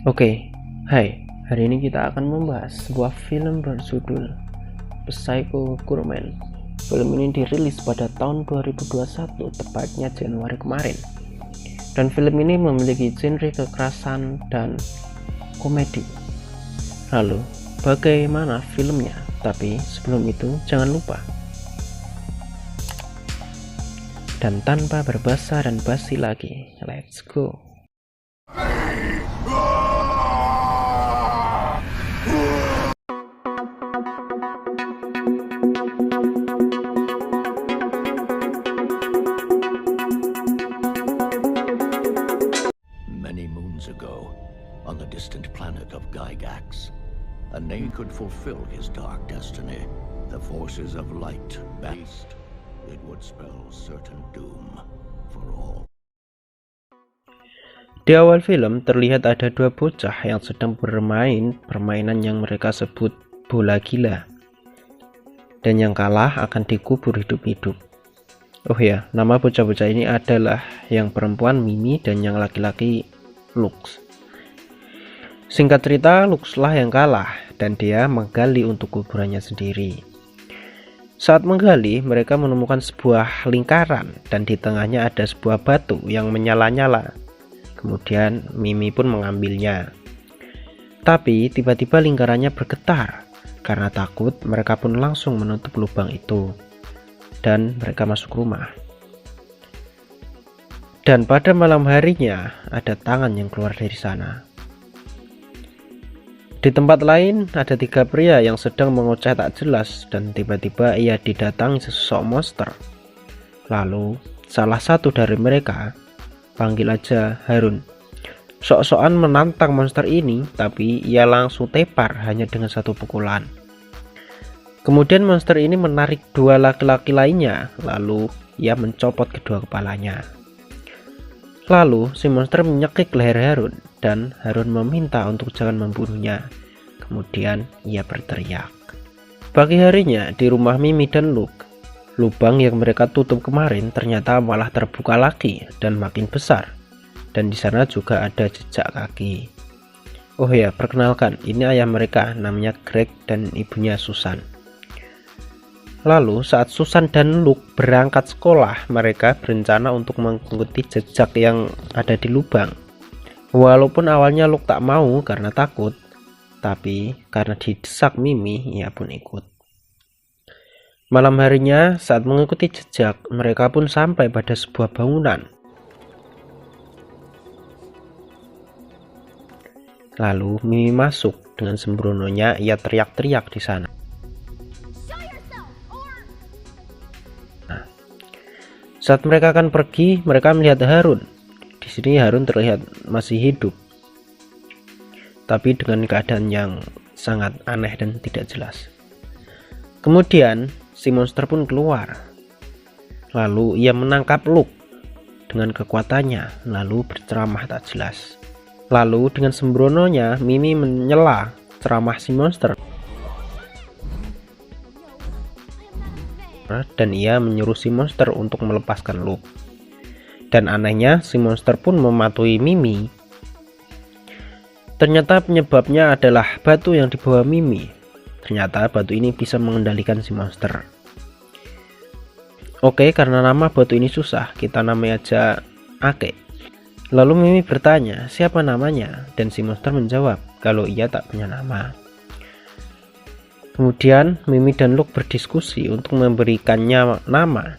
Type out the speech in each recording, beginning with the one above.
Oke, hai. Hari ini kita akan membahas sebuah film berjudul Psycho Goreman. Film ini dirilis pada tahun 2021, tepatnya Januari kemarin. Dan film ini memiliki genre kekerasan dan komedi. Lalu, bagaimana filmnya? Tapi sebelum itu, jangan lupa. Dan tanpa berbasa dan basi lagi, let's go. Many moons ago, on the distant planet of Gygax, a name could fulfill his dark destiny. The forces of light based, it would spell certain doom for all. Di awal film terlihat ada dua bocah yang sedang bermain permainan yang mereka sebut bola gila. Dan yang kalah akan dikubur hidup-hidup. Oh ya, nama bocah-bocah ini adalah yang perempuan Mimi dan yang laki-laki Lux. Singkat cerita, Lux lah yang kalah dan dia menggali untuk kuburannya sendiri. Saat menggali, mereka menemukan sebuah lingkaran dan di tengahnya ada sebuah batu yang menyala-nyala. Kemudian Mimi pun mengambilnya. Tapi tiba-tiba lingkarannya bergetar. Karena takut, mereka pun langsung menutup lubang itu. Dan mereka masuk rumah. Dan pada malam harinya, ada tangan yang keluar dari sana. Di tempat lain, ada tiga pria yang sedang mengoceh tak jelas. Dan tiba-tiba ia didatangi sesosok monster. Lalu, salah satu dari mereka, panggil aja Harun, sok-sokan menantang monster ini, tapi ia langsung tepar hanya dengan satu pukulan. Kemudian monster ini menarik dua laki-laki lainnya, lalu ia mencopot kedua kepalanya. Lalu si monster menyekik leher Harun dan Harun meminta untuk jangan membunuhnya. Kemudian ia berteriak. Pagi harinya di rumah Mimi dan Luke, lubang yang mereka tutup kemarin ternyata malah terbuka lagi dan makin besar. Dan di sana juga ada jejak kaki. Oh ya, perkenalkan, ini ayah mereka, namanya Greg dan ibunya Susan. Lalu saat Susan dan Luke berangkat sekolah, mereka berencana untuk mengikuti jejak yang ada di lubang. Walaupun awalnya Luke tak mau karena takut, tapi karena didesak Mimi, ia pun ikut. Malam harinya, saat mengikuti jejak, mereka pun sampai pada sebuah bangunan. Lalu Mimi masuk, dengan sembrononya ia teriak-teriak di sana. Nah, saat mereka akan pergi, mereka melihat Harun. Di sini Harun terlihat masih hidup, tapi dengan keadaan yang sangat aneh dan tidak jelas. Kemudian si monster pun keluar. Lalu ia menangkap Luke dengan kekuatannya, lalu berceramah tak jelas. Lalu dengan sembrononya Mimi menyela ceramah si monster. Dan ia menyuruh si monster untuk melepaskan Luke. Dan anehnya si monster pun mematuhi Mimi. Ternyata penyebabnya adalah batu yang dibawa Mimi. Ternyata batu ini bisa mengendalikan si monster. Oke, karena nama batu ini susah, kita namai aja Ake. Lalu Mimi bertanya, siapa namanya? Dan si monster menjawab, kalau ia tak punya nama. Kemudian Mimi dan Luke berdiskusi untuk memberikannya nama.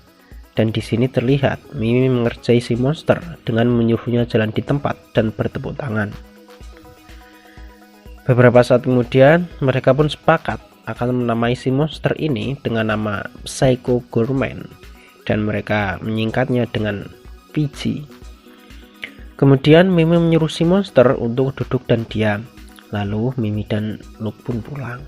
Dan di sini terlihat Mimi mengerjai si monster dengan menyuruhnya jalan di tempat dan bertepuk tangan. Beberapa saat kemudian, mereka pun sepakat akan menamai si monster ini dengan nama Psycho Goreman. Dan mereka menyingkatnya dengan PG. Kemudian Mimi menyuruh si monster untuk duduk dan diam. Lalu Mimi dan Luke pun pulang.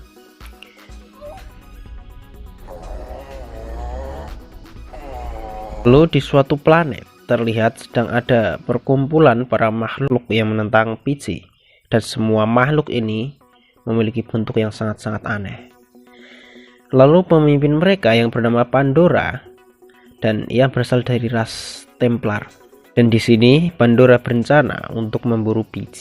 Lalu di suatu planet terlihat sedang ada perkumpulan para makhluk yang menentang PG. Dan semua makhluk ini memiliki bentuk yang sangat-sangat aneh. Lalu pemimpin mereka yang bernama Pandora, dan ia berasal dari ras Templar. Dan di sini Pandora berencana untuk memburu PG.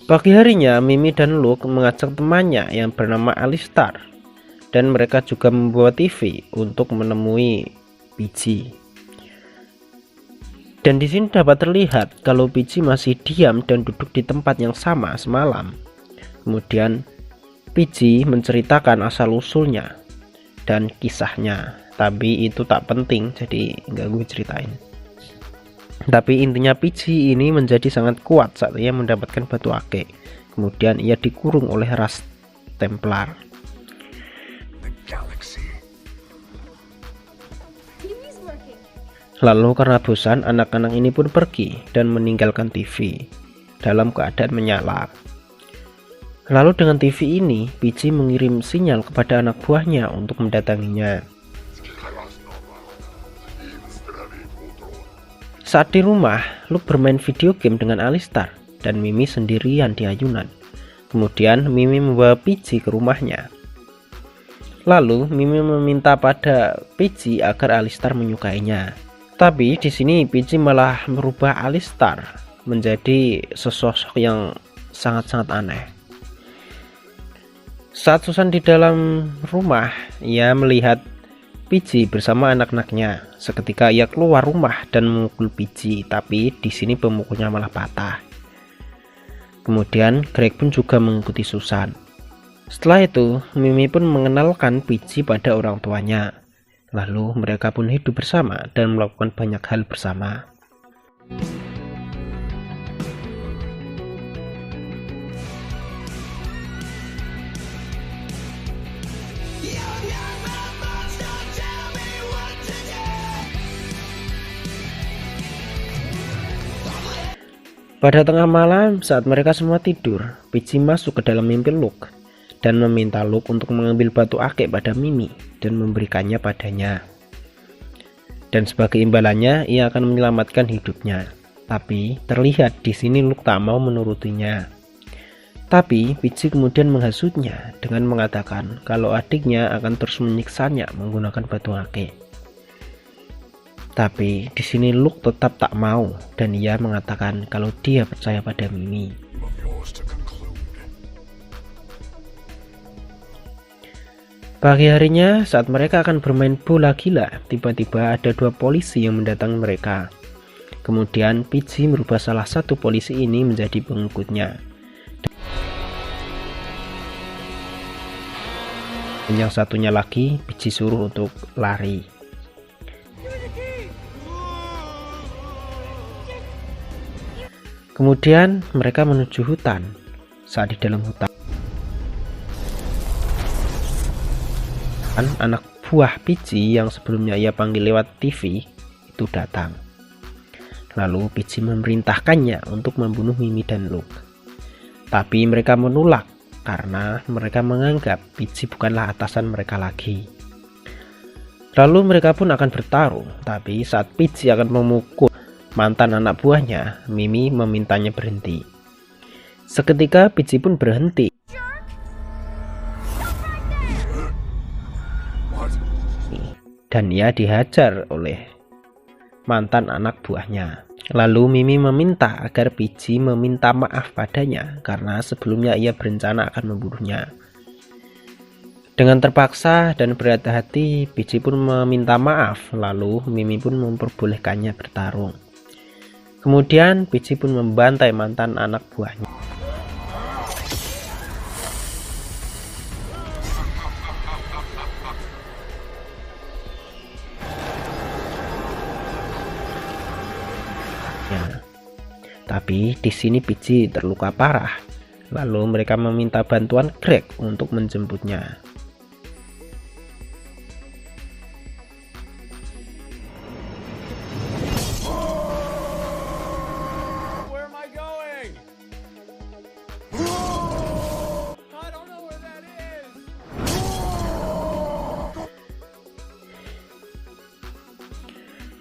Pagi harinya, Mimi dan Luke mengajak temannya yang bernama Alistar, dan mereka juga membawa TV untuk menemui PG. Dan di sini dapat terlihat kalau PG masih diam dan duduk di tempat yang sama semalam. Kemudian PG menceritakan asal-usulnya dan kisahnya, tapi itu tak penting, jadi nggak gue ceritain. Tapi intinya PG ini menjadi sangat kuat saat ia mendapatkan batu ake. Kemudian ia dikurung oleh ras Templar. Lalu karena bosan, anak-anak ini pun pergi dan meninggalkan TV dalam keadaan menyala. Lalu dengan TV ini, PG mengirim sinyal kepada anak buahnya untuk mendatanginya. Saat di rumah, Luke bermain video game dengan Alistar dan Mimi sendirian di ayunan. Kemudian Mimi membawa PG ke rumahnya. Lalu Mimi meminta pada PG agar Alistar menyukainya. Tapi di sini PG malah merubah Alistar menjadi sosok yang sangat-sangat aneh. Saat Susan di dalam rumah, ia melihat PG bersama anak-anaknya. Seketika ia keluar rumah dan memukul PG, tapi di sini pemukulnya malah patah. Kemudian Greg pun juga mengikuti Susan. Setelah itu, Mimi pun mengenalkan PG pada orang tuanya. Lalu mereka pun hidup bersama dan melakukan banyak hal bersama. Pada tengah malam, saat mereka semua tidur, PG masuk ke dalam mimpi Luke dan meminta Luke untuk mengambil batu ake pada Mimi dan memberikannya padanya. Dan sebagai imbalannya, ia akan menyelamatkan hidupnya. Tapi terlihat di sini Luke tak mau menurutinya. Tapi PG kemudian menghasutnya dengan mengatakan kalau adiknya akan terus menyiksanya menggunakan batu ake. Tapi di sini Luke tetap tak mau dan ia mengatakan kalau dia percaya pada Mimi. Pagi harinya saat mereka akan bermain bola gila, tiba-tiba ada dua polisi yang mendatangi mereka. Kemudian PG merubah salah satu polisi ini menjadi pengikutnya. Dan yang satunya lagi PG suruh untuk lari. Kemudian mereka menuju hutan. Saat di dalam hutan, anak buah PG yang sebelumnya ia panggil lewat TV itu datang. Lalu PG memerintahkannya untuk membunuh Mimi dan Luke. Tapi mereka menolak karena mereka menganggap PG bukanlah atasan mereka lagi. Lalu mereka pun akan bertarung, tapi saat PG akan memukul mantan anak buahnya, Mimi memintanya berhenti. Seketika PG pun berhenti. Dan ia dihajar oleh mantan anak buahnya. Lalu Mimi meminta agar PG meminta maaf padanya karena sebelumnya ia berencana akan membunuhnya. Dengan terpaksa dan berat hati, PG pun meminta maaf. Lalu Mimi pun memperbolehkannya bertarung. Kemudian PG pun membantai mantan anak buahnya. Tapi di sini PG terluka parah. Lalu mereka meminta bantuan Greg untuk menjemputnya.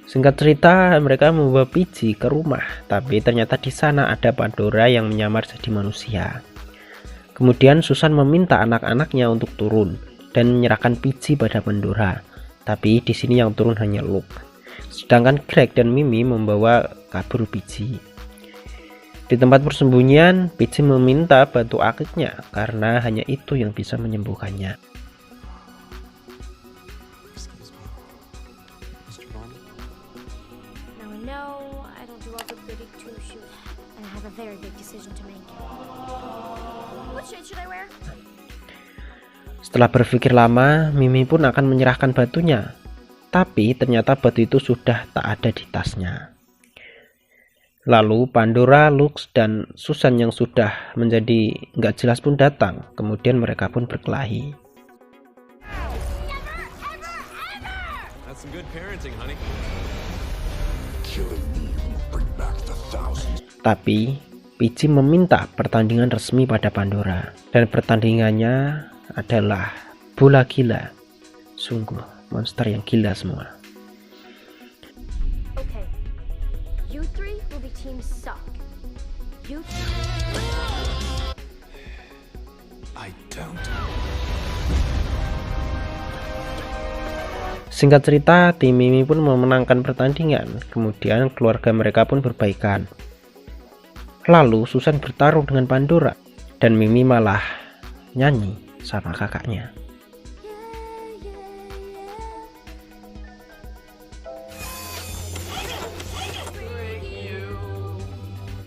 Singkat cerita, mereka membawa PG ke rumah, tapi ternyata di sana ada Pandora yang menyamar jadi manusia. Kemudian Susan meminta anak-anaknya untuk turun dan menyerahkan PG pada Pandora, tapi di sini yang turun hanya Luke. Sedangkan Greg dan Mimi membawa kabur PG. Di tempat persembunyian, Pici meminta batu akiknya karena hanya itu yang bisa menyembuhkannya. Setelah berpikir lama, Mimi pun akan menyerahkan batunya. Tapi ternyata batu itu sudah tak ada di tasnya. Lalu Pandora, Lux, dan Susan yang sudah menjadi nggak jelas pun datang. Kemudian mereka pun berkelahi. Tapi Pici meminta pertandingan resmi pada Pandora. Dan pertandingannya adalah bola gila. Sungguh monster yang gila semua. Singkat cerita, tim Mimi pun memenangkan pertandingan. Kemudian keluarga mereka pun berbaikan. Lalu Susan bertarung dengan Pandora. Dan Mimi malah nyanyi sama kakaknya.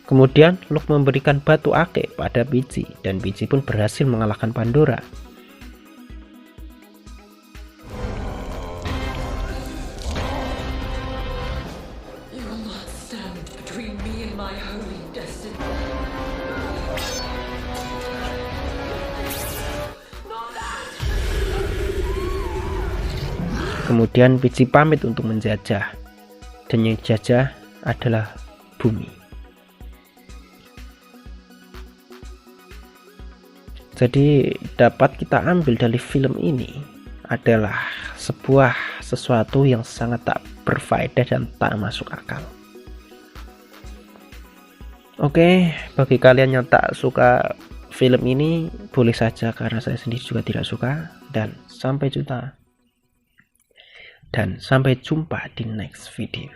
Kemudian Luke memberikan batu akik pada Pici dan Pici pun berhasil mengalahkan Pandora. Kemudian Pici pamit untuk menjajah, dan yang dijajah adalah bumi. Jadi dapat kita ambil dari film ini adalah sesuatu yang sangat tak berfaedah dan tak masuk akal. Oke, bagi kalian yang tak suka film ini boleh saja, karena saya sendiri juga tidak suka. Dan sampai jumpa di next video.